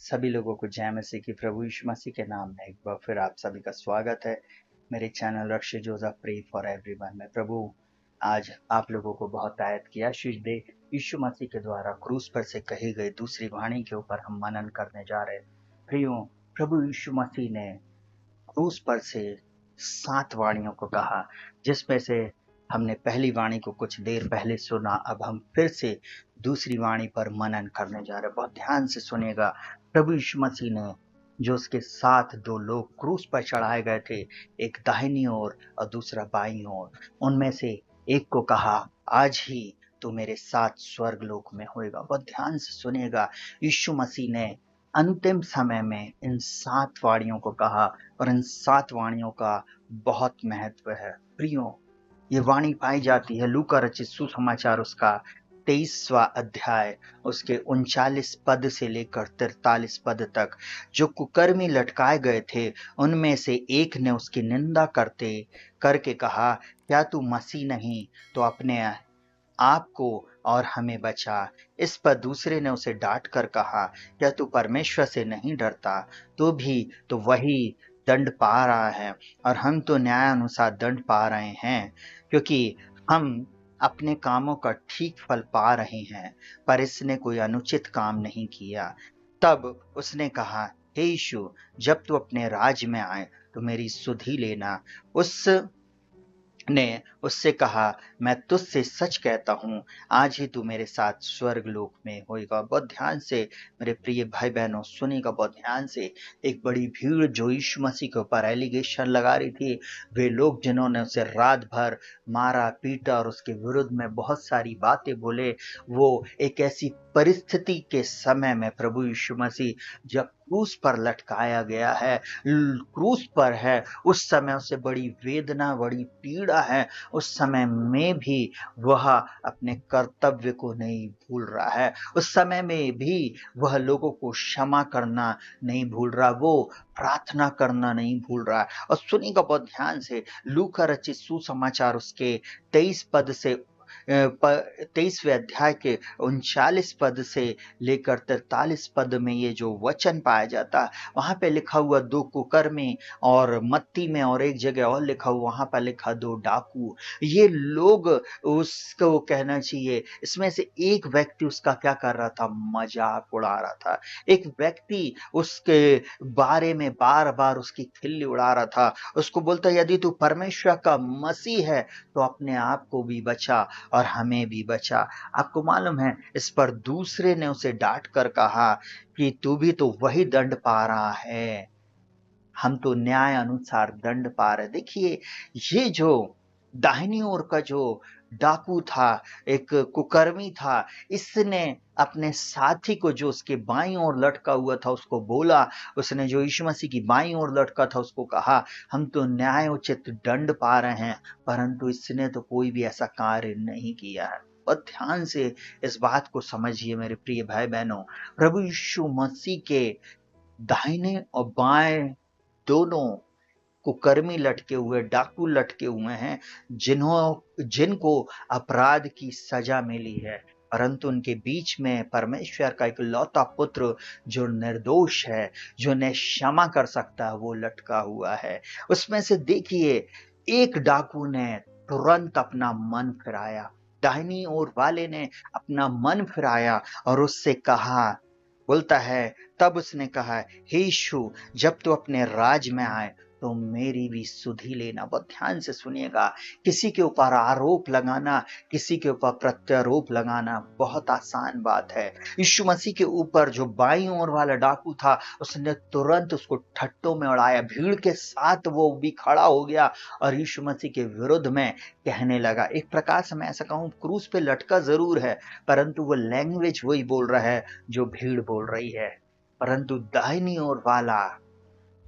सभी लोगों को जय मसीह की। प्रभु यीशु मसीह के नाम में एक बार फिर आप सभी का स्वागत है मेरे channel Rakshit Joseph pray for everyone में। प्रभु आज आप लोगों को बहुत आयत की आशीष दे। यीशु मसीह के द्वारा क्रूस पर से कही गई दूसरी वाणी के ऊपर हम मनन करने जा रहे हैं। प्रियो, प्रभु यीशु मसीह ने क्रूस पर से 7 वाणियों को कहा, जिसमें से हमने पहली वाणी को कुछ देर पहले सुना। अब हम फिर से दूसरी वाणी पर मनन करने जा रहे हैं। बहुत ध्यान से सुनिएगा। प्रभु यीशु मसीह ने जो उसके साथ 2 लोग क्रूस पर चढ़ाए गए थे, एक दाहिनी ओर और दूसरा बाईं ओर, उनमें से एक को कहा, आज ही तू मेरे साथ स्वर्ग लोक में होएगा। बहुत ध्यान से सुनिएगा। यीशु मसीह ने अंतिम समय में इन 7 वाणियों को कहा और इन 7 वाणियों का बहुत महत्व है। प्रियो, ये वाणी पाई जाती है लूका रचित सुसमाचार उसका 23वां अध्याय उसके 39 पद से लेकर 43 पद तक। जो कुकर्मी लटकाए गए थे, उनमें से एक ने उसकी निंदा करके कहा, क्या तू मसीह नहीं तो अपने आप को और हमें बचा। इस पर दूसरे ने उसे डांट कर कहा, क्या तू परमेश्वर से नहीं डरता? तू भी तो वही दंड पा रहा है और हम तो न्याय अनुसार दंड पा रहे हैं, क्योंकि हम अपने कामों का ठीक फल पा रहे हैं, पर इसने कोई अनुचित काम नहीं किया। तब उसने कहा, हे यीशु, जब तू अपने राज्य में आए तो मेरी सुधि लेना। उस ने उससे कहा, मैं तुझसे सच कहता हूँ, आज ही तू मेरे साथ स्वर्ग लोक में होएगा। बहुत ध्यान से मेरे प्रिय भाई बहनों सुनिएगा, बहुत ध्यान से। एक बड़ी भीड़ जो यीशु मसीह के ऊपर एलिगेशन लगा रही थी, वे लोग जिन्होंने उसे रात भर मारा पीटा और उसके विरुद्ध में बहुत सारी बातें बोले, वो एक ऐसी परिस्थिति के समय में प्रभु यीशु मसीह जब क्रूस पर लटकाया गया है, क्रूस पर है, उस समय उसे बड़ी वेदना बड़ी पीड़ा है। उस समय में भी वह अपने कर्तव्य को नहीं भूल रहा है। उस समय में भी वह लोगों को क्षमा करना नहीं भूल रहा, वो प्रार्थना करना नहीं भूल रहा। और सुनिएगा बहुत ध्यान से, लूका रचित सुसमाचार उसके 23 पद से 23वें अध्याय के 39 पद से लेकर 43 पद में ये जो वचन पाया जाता, वहां पे लिखा हुआ 2 कुकर्मी, और मत्ती में और एक जगह और लिखा हुआ, वहां पर लिखा 2 डाकू। ये लोग उसको कहना चाहिए, इसमें से एक व्यक्ति उसका क्या कर रहा था, मजाक उड़ा रहा था। एक व्यक्ति उसके बारे में बार बार उसकी खिल्ली उड़ा रहा था, उसको बोलता, यदि तू परमेश्वर का मसीह है तो अपने आप को भी बचा और हमें भी बचा। आपको मालूम है, इस पर दूसरे ने उसे डांट कर कहा कि तू भी तो वही दंड पा रहा है, हम तो न्याय अनुसार दंड पा रहे। देखिए, ये जो दाहिनी ओर का जो डाकू था, एक कुकर्मी था, इसने अपने साथी को जो उसके बाईं ओर लटका हुआ था उसको बोला, उसने जो यीशु मसीह की बाईं ओर लटका था उसको कहा, हम तो न्याय उचित दंड पा रहे हैं, परंतु इसने तो कोई भी ऐसा कार्य नहीं किया है। और ध्यान से इस बात को समझिए मेरे प्रिय भाई बहनों, प्रभु यीशु मसीह के दाहिने और बाएं दोनों कुकर्मी लटके हुए, डाकू लटके हुए हैं, जिनको अपराध की सजा मिली है, परंतु उनके बीच में परमेश्वर का एक लौता पुत्र जो निर्दोष है, जो ने क्षमा कर सकता है, वो लटका हुआ है। उसमें से देखिए, एक डाकू ने तुरंत अपना मन फिराया, दाहिनी ओर वाले ने अपना मन फिराया और उससे कहा, बोलता है, तब उसने कहा, हे यीशु, जब तू अपने राज में आए तो मेरी भी सुधि लेना। बहुत ध्यान से सुनिएगा। किसी के ऊपर आरोप लगाना, किसी के ऊपर प्रत्यारोप लगाना बहुत आसान बात है। यीशु मसीह के ऊपर जो बाईं ओर वाला डाकू था, उसने तुरंत उसको ठट्टों में उड़ाया, भीड़ के साथ वो भी खड़ा हो गया और यीशु मसीह के विरुद्ध में कहने लगा। एक प्रकार से मैं ऐसा कहूं, क्रूस पे लटका जरूर है, परंतु वो लैंग्वेज वही बोल रहा है जो भीड़ बोल रही है। परंतु दाहिनी ओर वाला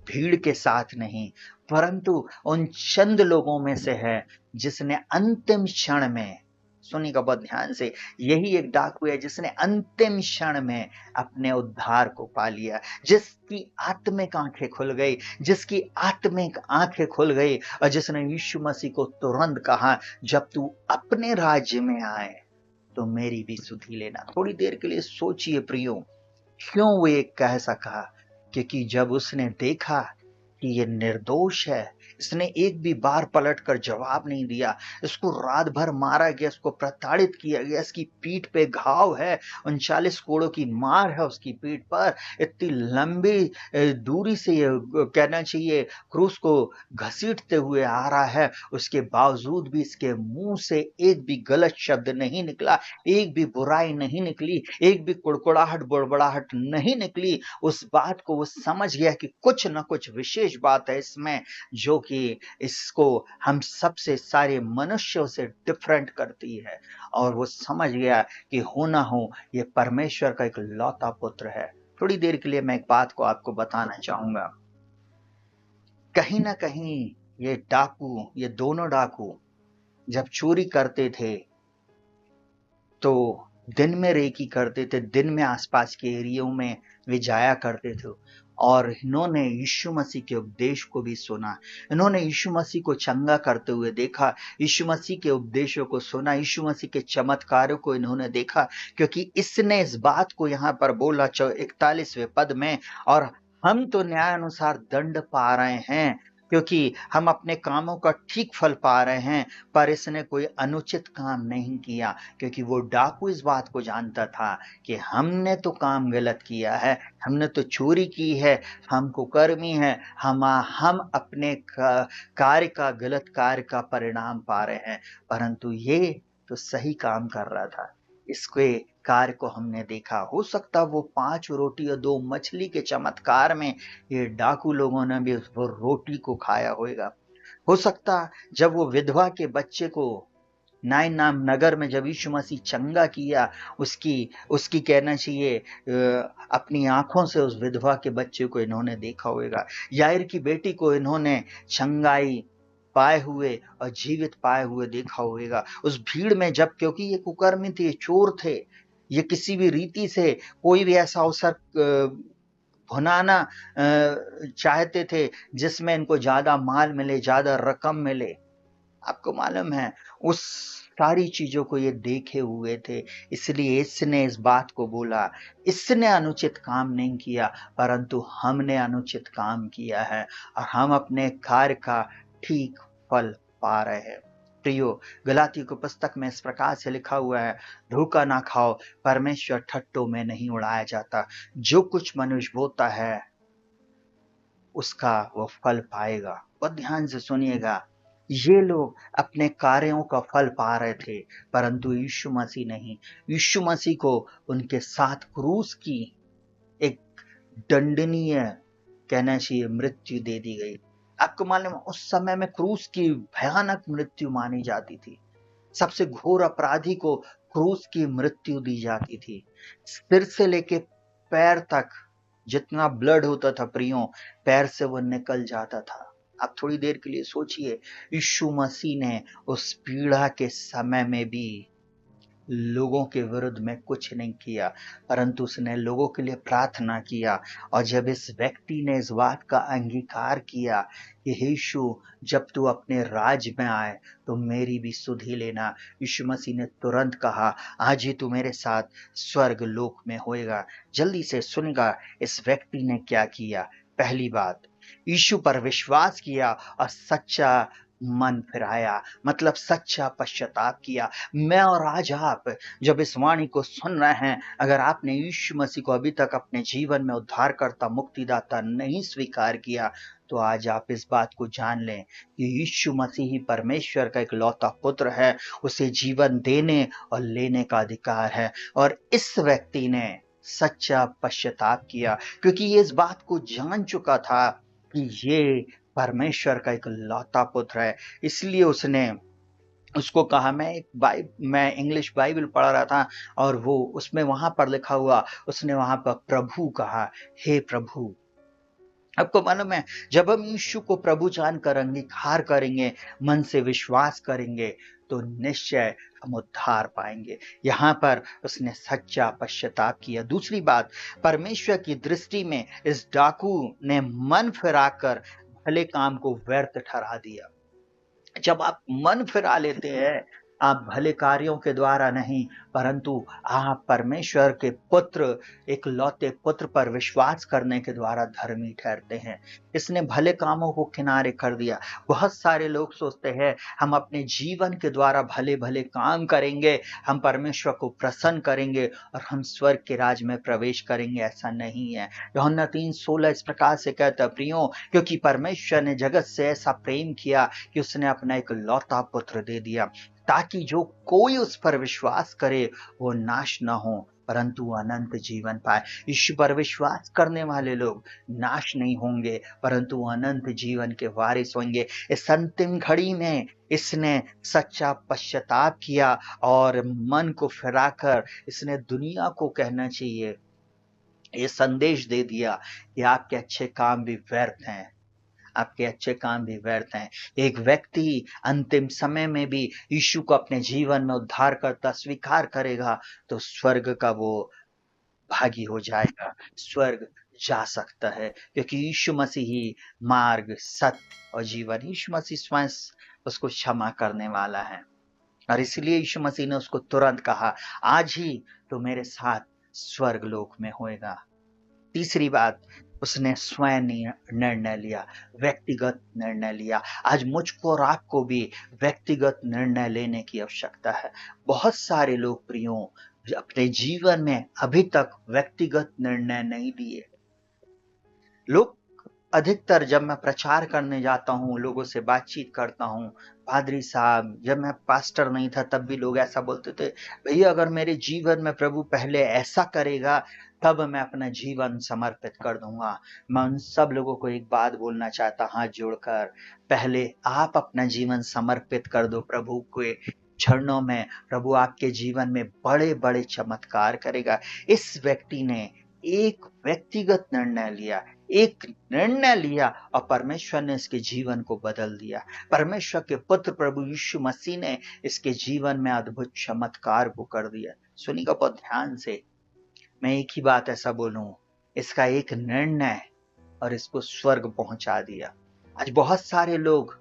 भीड़ के साथ नहीं, परंतु उन चंद लोगों में से है जिसने अंतिम क्षण में, सुनिएगा बहुत ध्यान से, यही एक डाकू है जिसने अंतिम क्षण में अपने उद्धार को पा लिया, जिसकी आत्मिक आंखें खुल गई, जिसकी आत्मिक आंखें खुल गई और जिसने यीशु मसीह को तुरंत कहा, जब तू अपने राज्य में आए तो मेरी भी सुधि लेना। थोड़ी देर के लिए सोचिए प्रियो, क्यों वो ये कह सका? क्योंकि जब उसने देखा कि ये निर्दोष है, इसने एक भी बार पलटकर जवाब नहीं दिया, इसको रात भर मारा गया, इसको प्रताड़ित किया गया, इसकी पीठ पे घाव है, 39 कोड़ों की मार है उसकी पीठ पर, इतनी लंबी दूरी से ये कहना चाहिए क्रूस को घसीटते हुए आ रहा है, उसके बावजूद भी इसके मुंह से एक भी गलत शब्द नहीं निकला, एक भी बुराई नहीं निकली, एक भी कुड़कुड़ाहट बड़बड़ाहट नहीं निकली। उस बात को वो समझ गया कि कुछ न कुछ विशेष बात है इसमें, जो कि इसको हम सबसे सारे मनुष्यों से डिफरेंट करती है। और वो समझ गया कि हो ना हो ये परमेश्वर का एक लौता पुत्र है। थोड़ी देर के लिए मैं एक बात को आपको बताना चाहूंगा। कहीं ना कहीं ये डाकू, ये दोनों डाकू जब चोरी करते थे तो दिन में रेकी करते थे, दिन में आसपास के एरियो में वे जाया करते थे, और इन्होंने यीशु मसीह के उपदेश को भी सुना। इन्होंने यीशु मसीह को चंगा करते हुए देखा, यीशु मसीह के उपदेशों को सुना, यीशु मसीह के चमत्कारों को इन्होंने देखा, क्योंकि इसने इस बात को यहाँ पर बोला 41वें पद में, और हम तो न्याय अनुसार दंड पा रहे हैं क्योंकि हम अपने कामों का ठीक फल पा रहे हैं, पर इसने कोई अनुचित काम नहीं किया, क्योंकि वो डाकू इस बात को जानता था कि हमने तो काम गलत किया है, हमने तो चोरी की है, हम कुकर्मी है, हम अपने कार्य का, गलत कार्य का परिणाम पा रहे हैं, परंतु ये तो सही काम कर रहा था। इसके कार्य को हमने देखा। हो सकता वो 5 रोटी और 2 मछली के चमत्कार में ये डाकू लोगों ने भी वो रोटी को खाया होगा। हो सकता जब वो विधवा के बच्चे को नाइन नाम नगर में जब यीशु मसीह चंगा किया, उसकी उसकी कहना चाहिए अपनी आंखों से उस विधवा के बच्चे को इन्होंने देखा होगा। याईर की बेटी को इन्होंने चंगाई पाए हुए और जीवित पाए हुए देखा होगा। उस भीड़ में जब, क्योंकि ये कुकर्मी थे, चोर थे, ये किसी भी रीति से कोई भी ऐसा अवसर भुनाना चाहते थे जिसमें इनको ज्यादा माल मिले, ज्यादा रकम मिले। आपको मालूम है उस सारी चीजों को ये देखे हुए थे, इसलिए इसने इस बात को बोला। इसने अनुचित काम नहीं किया, परंतु हमने अनुचित काम किया है और हम अपने कार्य का ठीक फल पा रहे हैं। प्रियो, गलातियों की पुस्तक में इस प्रकार से लिखा हुआ है, धोखा ना खाओ, परमेश्वर ठट्टों में नहीं उड़ाया जाता। जो कुछ मनुष्य बोता है उसका वो फल पाएगा। बहुत ध्यान से सुनिएगा, ये लोग अपने कार्यों का फल पा रहे थे, परंतु यीशु मसीह नहीं। यीशु मसीह को उनके साथ क्रूस की एक दंडनीय, कहना चाहिए, मृत्यु दे दी गई। आपको मालूम है उस समय में क्रूस की भयानक मृत्यु मानी जाती थी। सबसे घोर अपराधी को क्रूस की मृत्यु दी जाती थी। सिर से लेके पैर तक जितना ब्लड होता था प्रियो, पैर से वो निकल जाता था। आप थोड़ी देर के लिए सोचिए, यीशु मसीह ने उस पीड़ा के समय में भी लोगों के विरुद्ध में कुछ नहीं किया, परंतु उसने लोगों के लिए प्रार्थना किया। और जब इस व्यक्ति ने इस बात का अंगीकार किया कि यीशु, जब तू अपने राज में आए तो मेरी भी सुधि लेना, यीशु मसीह ने तुरंत कहा, आज ही तू मेरे साथ स्वर्ग लोक में होएगा। जल्दी से सुनेगा इस व्यक्ति ने क्या किया। पहली बात, यीशु पर विश्वास किया और सच्चा मन फिराया, मतलब सच्चा पश्चाताप किया। मैं और आज आप जब इस वाणी को सुन रहे हैं, अगर आपने यीशु मसीह को अभी तक अपने जीवन में उद्धारकर्ता, मुक्तिदाता नहीं स्वीकार किया, तो आज आप इस बात को जान लें कि यीशु मसीह ही परमेश्वर का इकलौता पुत्र है। उसे जीवन देने और लेने का अधिकार है। और इस व्यक्ति ने सच्चा पश्चाताप किया, क्योंकि ये इस बात को जान चुका था कि ये परमेश्वर का एक लौता पुत्र है। इसलिए उसने उसको कहा, मैं इंग्लिश बाइबल पढ़ रहा था और वो उसमें वहां पर लिखा हुआ, उसने वहां पर प्रभु कहा, हे प्रभु। आपको मालूम है जब हम यीशु को प्रभु जानकर अंगीकार करेंगे, मन से विश्वास करेंगे, तो निश्चय हम उद्धार पाएंगे। यहाँ पर उसने सच्चा पश्चाताप किया। दूसरी बात, परमेश्वर की दृष्टि में इस डाकू ने मन फिराकर भले काम को व्यर्थ ठहरा दिया। जब आप मन फिरा लेते हैं आप भले कार्यों के द्वारा नहीं, परंतु आप परमेश्वर के पुत्र, इकलौते पुत्र पर विश्वास करने के द्वारा धर्मी ठहरते हैं। इसने भले कामों को किनारे कर दिया। बहुत सारे लोग सोचते हैं हम अपने जीवन के द्वारा भले भले काम करेंगे, हम परमेश्वर को प्रसन्न करेंगे और हम स्वर्ग के राज में प्रवेश करेंगे। ऐसा नहीं है। यूहन्ना 3:16 इस प्रकार से कहता, प्रियो, क्योंकि परमेश्वर ने जगत से ऐसा प्रेम किया कि उसने अपना एक लौता पुत्र दे दिया, ताकि जो कोई उस पर विश्वास करे वो नाश न हो, परंतु अनंत जीवन पाए। यीशु पर विश्वास करने वाले लोग नाश नहीं होंगे, परंतु अनंत जीवन के वारिस होंगे। इस अंतिम घड़ी में इसने सच्चा पश्चाताप किया और मन को फिराकर इसने दुनिया को कहना चाहिए, ये संदेश दे दिया कि आपके अच्छे काम भी व्यर्थ हैं, आपके अच्छे काम भी व्यर्थ हैं। एक व्यक्ति अंतिम समय में भी यीशु को अपने जीवन में उद्धार करता स्वीकार करेगा तो स्वर्ग का वो भागी हो जाएगा, स्वर्ग जा सकता है, क्योंकि यीशु मसीह ही मार्ग, सत्य और जीवन। यीशु मसीह स्वयं उसको क्षमा करने वाला है और इसलिए यीशु मसीह ने उसको तुरंत कहा, आज ही तो मेरे साथ स्वर्ग लोक में होएगा। तीसरी बात, उसने स्वयं निर्णय लिया, व्यक्तिगत निर्णय लिया। आज मुझको और आपको भी व्यक्तिगत निर्णय लेने की आवश्यकता है। बहुत सारे लोग प्रियो अपने जीवन में अभी तक व्यक्तिगत निर्णय नहीं लिए। लोग अधिकतर, जब मैं प्रचार करने जाता हूँ, लोगों से बातचीत करता हूँ, पादरी साहब, जब मैं पास्टर नहीं था तब भी लोग ऐसा बोलते थे, भैया अगर मेरे जीवन में प्रभु पहले ऐसा करेगा तब मैं अपना जीवन समर्पित कर दूंगा। मैं उन सब लोगों को एक बात बोलना चाहता, हाथ जोड़कर, पहले आप अपना जीवन समर्पित कर दो प्रभु के चरणों में। प्रभु आपके जीवन में बड़े बड़े चमत्कार करेगा। इस व्यक्ति ने एक व्यक्तिगत निर्णय लिया, एक निर्णय लिया और परमेश्वर ने इसके जीवन को बदल दिया। परमेश्वर के पुत्र प्रभु यीशु मसीह ने इसके जीवन में अद्भुत चमत्कार को कर दिया। सुनिएगा बहुत ध्यान से, मैं एक ही बात ऐसा बोलूं, इसका एक निर्णय और इसको स्वर्ग पहुंचा दिया। आज बहुत सारे लोग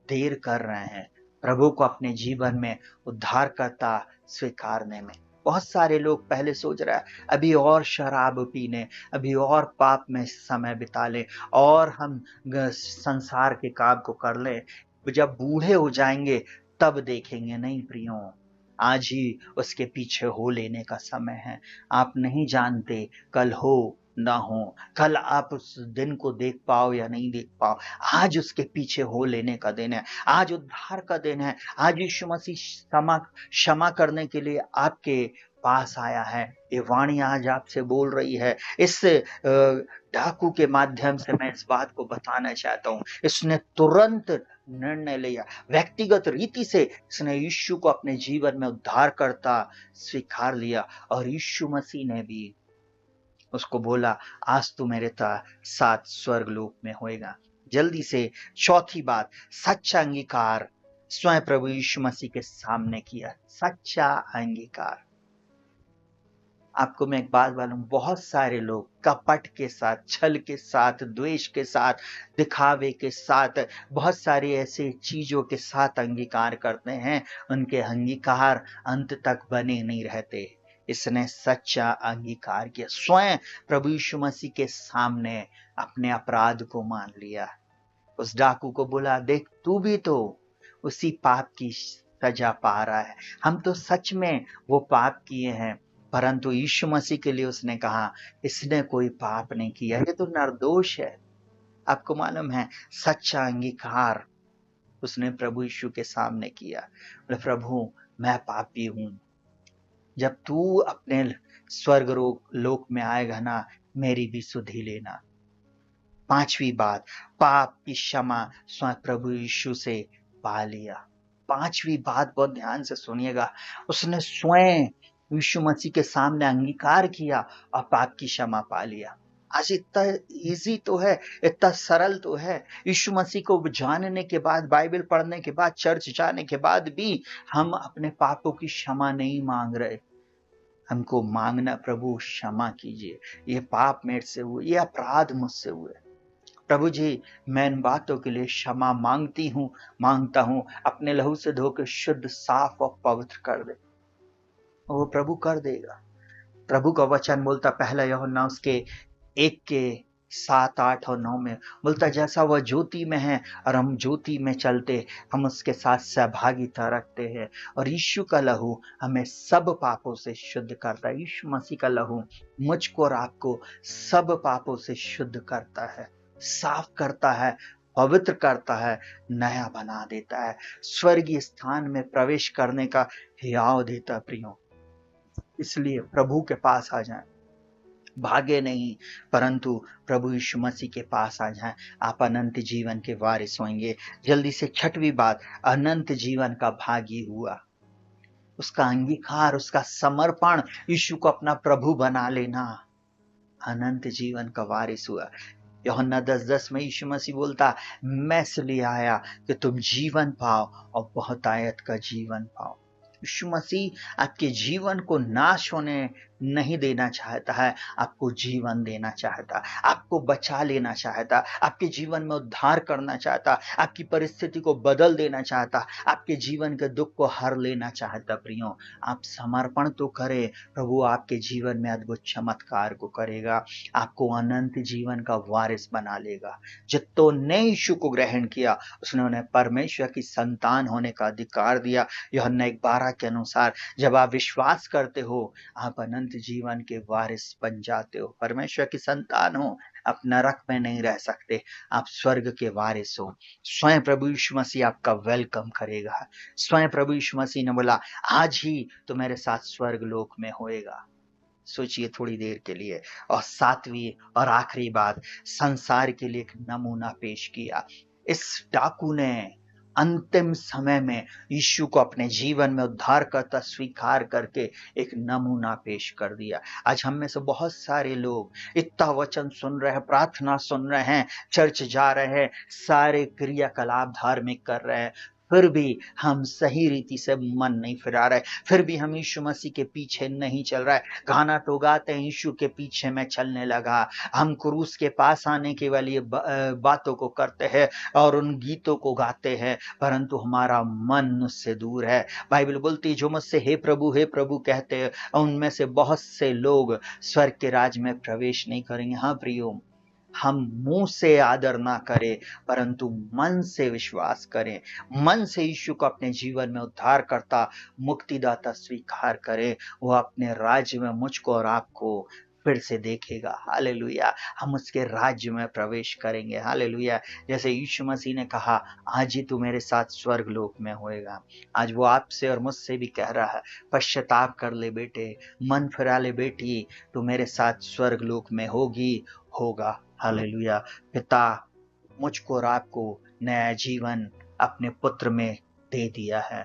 देर कर रहे हैं प्रभु को अपने जीवन में उद्धारकर्ता स्वीकारने में। बहुत सारे लोग पहले सोच रहे हैं अभी और शराब पीने, अभी और पाप में समय बिता लें और हम संसार के काम को कर लें, जब बूढ़े हो जाएंगे तब देखेंगे। नहीं प्रियो, आज ही उसके पीछे हो लेने का समय है। आप नहीं जानते कल हो ना हो, कल आप उस दिन को देख पाओ या नहीं देख पाओ। आज उसके पीछे हो लेने का दिन है, आज उद्धार का दिन है। आज यीशु मसीह क्षमा करने के लिए आपके पास आया है। ये वाणी आज आपसे बोल रही है। इस डाकू के माध्यम से मैं इस बात को बताना चाहता हूँ, इसने तुरंत निर्णय लिया, व्यक्तिगत रीति से इसने यीशु को अपने जीवन में उद्धार करता स्वीकार लिया और यीशु मसीह ने भी उसको बोला, आज तू मेरे साथ स्वर्ग लोक में होएगा। जल्दी से चौथी बात, सच्चा अंगीकार स्वयं प्रभु यीशु मसीह के सामने किया। सच्चा अंगीकार। आपको मैं एक बात बोलूं, बहुत सारे लोग कपट के साथ, छल के साथ, द्वेष के साथ, दिखावे के साथ, बहुत सारी ऐसी चीजों के साथ अंगीकार करते हैं, उनके अंगीकार अंत तक बने नहीं रहते। इसने सच्चा अंगीकार किया, स्वयं प्रभु यीशु मसीह के सामने अपने अपराध को मान लिया। उस डाकू को बोला, देख तू भी तो उसी पाप की सजा पा रहा है, हम तो सच में वो पाप किए हैं, परंतु यीशु मसीह के लिए उसने कहा इसने कोई पाप नहीं किया, ये तो निर्दोष है। आपको मालूम है, सच्चा अंगीकार उसने प्रभु यीशु के सामने किया। बोले, प्रभु मैं पापी हूं, जब तू अपने स्वर्ग लोक में आएगा ना, मेरी भी सुधि लेना। पांचवी बात, पाप की क्षमा स्वयं प्रभु यीशु से पा लिया। पांचवी बात बहुत ध्यान से सुनिएगा, उसने स्वयं यीशु मसीह के सामने अंगीकार किया और पाप की क्षमा पा लिया। आज इतना इजी तो है, इतना सरल तो है। यीशु मसीह को जानने के बाद, बाइबल पढ़ने के बाद, चर्च जाने के बाद भी हम अपने पापों की क्षमा नहीं मांग रहे। हमको मांगना, प्रभु क्षमा कीजिए, ये पाप मेरे से हुए, ये अपराध मुझसे हुए। प्रभु जी, मैं इन बातों के लिए क्षमा मांगता हूँ, अपने लहू से धो के शुद्ध, साफ और पवित्र कर दे। वो प्रभु कर देगा। प्रभु का वचन बोलता, पहला यूहन्ना उसके 1:7, 8 और 9 में बोलता, जैसा वह ज्योति में है और हम ज्योति में चलते, हम उसके साथ सहभागिता रखते हैं, और यीशु का लहू हमें सब पापों से शुद्ध करता है। यीशु मसीह का लहू मुझको और आपको सब पापों से शुद्ध करता है, साफ करता है, पवित्र करता है, नया बना देता है, स्वर्गीय स्थान में प्रवेश करने का हियाव देता है। प्रियो, इसलिए प्रभु के पास आ जाएं, भागे नहीं, परंतु प्रभु यीशु मसीह के पास आ जाएं, आप अनंत जीवन के वारिस होंगे। जल्दी से 6वीं बात, अनंत जीवन का भागी हुआ। उसका अंगीकार, उसका समर्पण, यीशु को अपना प्रभु बना लेना, अनंत जीवन का वारिस हुआ। यूहन्ना 10:10 में यीशु मसीह बोलता, मैं इसलिए आया कि तुम जीवन पाओ और बहुतायत का जीवन पाओ। यीशु मसीह आपके जीवन को नाश होने नहीं देना चाहता है, आपको जीवन देना चाहता, आपको बचा लेना चाहता, आपके जीवन में उद्धार करना चाहता, आपकी परिस्थिति को बदल देना चाहता, आपके जीवन के दुख को हर लेना चाहता। प्रियो, आप समर्पण तो करें, प्रभु आपके जीवन में अद्भुत चमत्कार को करेगा, आपको अनंत जीवन का वारिस बना लेगा। जितनों ने यीशु को ग्रहण किया, उसने उन्हें परमेश्वर की संतान होने का अधिकार दिया। यूहन्ना 1:12 के अनुसार जब आप विश्वास करते हो, आप अनंत जीवन के वारिस बन जाते हो, परमेश्वर की संतान हो, आप नरक में नहीं रह सकते, आप स्वर्ग के वारिस हो। स्वयं प्रभु यीशु मसीह आपका वेलकम करेगा। स्वयं प्रभु यीशु मसीह ने बोला, आज ही तो मेरे साथ स्वर्ग लोक में होएगा। सोचिए थोड़ी देर के लिए। और 7वीं और आखिरी बात, संसार के लिए एक नमूना पेश किया। इस डाकू ने अंतिम समय में यीशु को अपने जीवन में उद्धारकर्ता स्वीकार करके एक नमूना पेश कर दिया। आज हम में से बहुत सारे लोग इतना वचन सुन रहे हैं, प्रार्थना सुन रहे हैं, चर्च जा रहे हैं, सारे क्रियाकलाप धार्मिक कर रहे हैं, फिर भी हम सही रीति से मन नहीं फिरा रहे, फिर भी हम यीशु मसीह के पीछे नहीं चल रहे। गाना तो गाते हैं, यीशु के पीछे मैं चलने लगा, हम क्रूस के पास आने के वाली बातों को करते हैं और उन गीतों को गाते हैं, परंतु हमारा मन उससे दूर है। बाइबल बोलती है, जो मुझसे हे प्रभु कहते हैं, उनमें से बहुत से लोग स्वर्ग के राज में प्रवेश नहीं करेंगे। हाँ प्रियो, हम मुंह से आदर ना करें, परंतु मन से विश्वास करें, मन से यीशु को अपने जीवन में उद्धार करता, मुक्तिदाता स्वीकार करें, वो अपने राज्य में मुझको और आपको फिर से देखेगा। हालेलुया, हम उसके राज्य में प्रवेश करेंगे। हालेलुया, जैसे यीशु मसीह ने कहा, आज ही तू मेरे साथ स्वर्ग लोक में होएगा। आज वो आपसे और मुझसे भी कह रहा है, पश्चाताप कर ले बेटे, मन फिरा ले बेटी, तू मेरे साथ स्वर्ग लोक में होगा। हालेलुया, पिता मुझको और आपको नया जीवन अपने पुत्र में दे दिया है।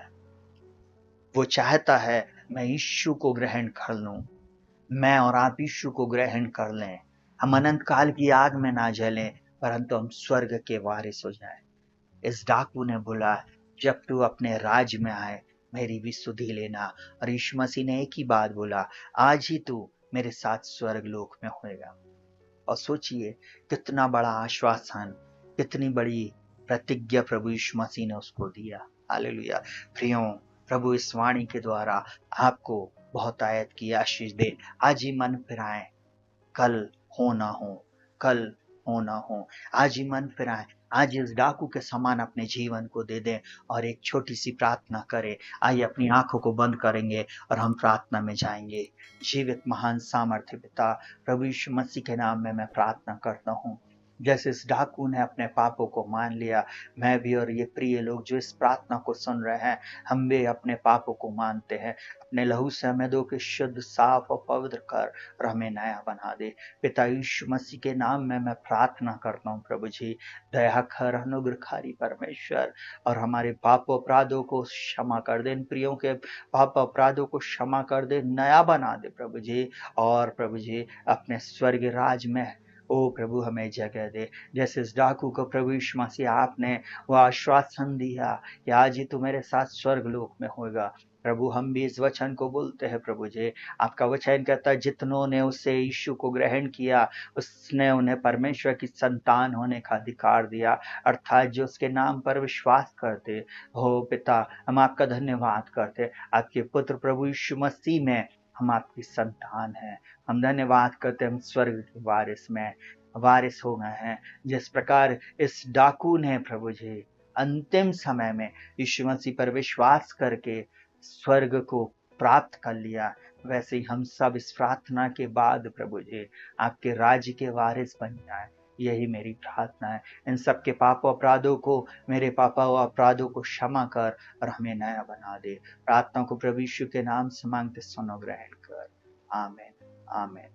वो चाहता है मैं यीशु को ग्रहण कर लूं, मैं और आप यीशु को ग्रहण कर लें, हम अनंत काल की आग में ना जलें, परंतु हम स्वर्ग के वारिस हो जाएं। इस डाकू ने बोला, जब तू अपने राज में आए मेरी भी सुधि लेना। और यीशु मसीह ने एक ही बात बोला, आज ही तू मेरे साथ स्वर्ग लोक में होएगा। और सोचिए कितना बड़ा आश्वासन, कितनी बड़ी प्रतिज्ञा प्रभु यीशु मसीह ने उसको दिया। हालेलुया। प्रियो, प्रभु इस वाणी के द्वारा आपको बहुतायत की आशीष दे। आज ही मन फिराएं, कल हो ना हो, कल हो ना हो। आज ही मन फिराएं, आज इस डाकू के समान अपने जीवन को दे दें और एक छोटी सी प्रार्थना करें। आइए अपनी आंखों को बंद करेंगे और हम प्रार्थना में जाएंगे। जीवित महान सामर्थ्य पिता, प्रभु यीशु मसीह के नाम में मैं प्रार्थना करता हूँ, जैसे इस डाकू ने अपने पापों को मान लिया, मैं भी और ये प्रिय लोग जो इस प्रार्थना को सुन रहे हैं, हम भी अपने पापों को मानते हैं। अपने लहू से हमें दो के शुद्ध, साफ और पवित्र कर और हमें नया बना दे। पिता यीशु मसीह के नाम में मैं प्रार्थना करता हूँ। प्रभु जी, दया कर, अनुग्रहकारी परमेश्वर, और हमारे पाप अपराधों को क्षमा कर दे, इन प्रियों के पाप अपराधों को क्षमा कर दे, नया बना दे प्रभु जी। और प्रभु जी, अपने स्वर्ग राज में ओ प्रभु हमें जगह दे। जैसे इस डाकू को प्रभु यीशु मसीह आपने वो आश्वासन दिया कि आज ही तू मेरे साथ स्वर्ग लोक में होगा, प्रभु हम भी इस वचन को बोलते हैं प्रभु जी। आपका वचन कहता है जितनों ने उससे यीशु को ग्रहण किया उसने उन्हें परमेश्वर की संतान होने का अधिकार दिया, अर्थात जो उसके नाम पर विश्वास करते हो पिता, हम आपका धन्यवाद करते। आपके पुत्र प्रभु यीशु मसीह में हम आपकी संतान हैं। हम धन्यवाद करते, हम स्वर्ग के वारिस हो गए हैं। जिस प्रकार इस डाकू ने प्रभु जी अंतिम समय में यीशु मसीह पर विश्वास करके स्वर्ग को प्राप्त कर लिया, वैसे ही हम सब इस प्रार्थना के बाद प्रभु जी आपके राज्य के वारिस बन जाए। यही मेरी प्रार्थना है। इन सब के पापों अपराधों को, मेरे पापों अपराधों को क्षमा कर और हमें नया बना दे। प्रार्थना को प्रभु यीशु के नाम से मांगते सुनो, ग्रहण कर। आमीन आमीन।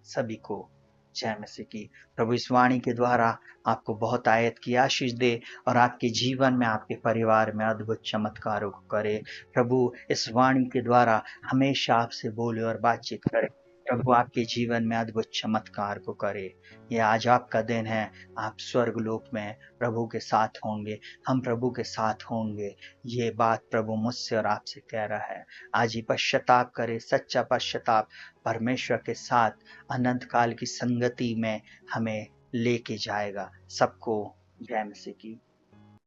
सभी को जय मसीह की। प्रभु इस वाणी के द्वारा आपको बहुत आयत की आशीष दे और आपके जीवन में, आपके परिवार में अद्भुत चमत्कारों को करे। प्रभु इस वाणी के द्वारा हमेशा आपसे बोले और बातचीत करे। प्रभु आपके जीवन में अद्भुत चमत्कार को करे। ये आज आपका दिन है। आप स्वर्ग लोक में प्रभु के साथ होंगे, हम प्रभु के साथ होंगे। ये बात प्रभु मुझसे और आपसे कह रहा है। आज ही पश्चाताप करे, सच्चा पश्चाताप परमेश्वर के साथ अनंत काल की संगति में हमें लेके जाएगा। सबको जय मसीह की।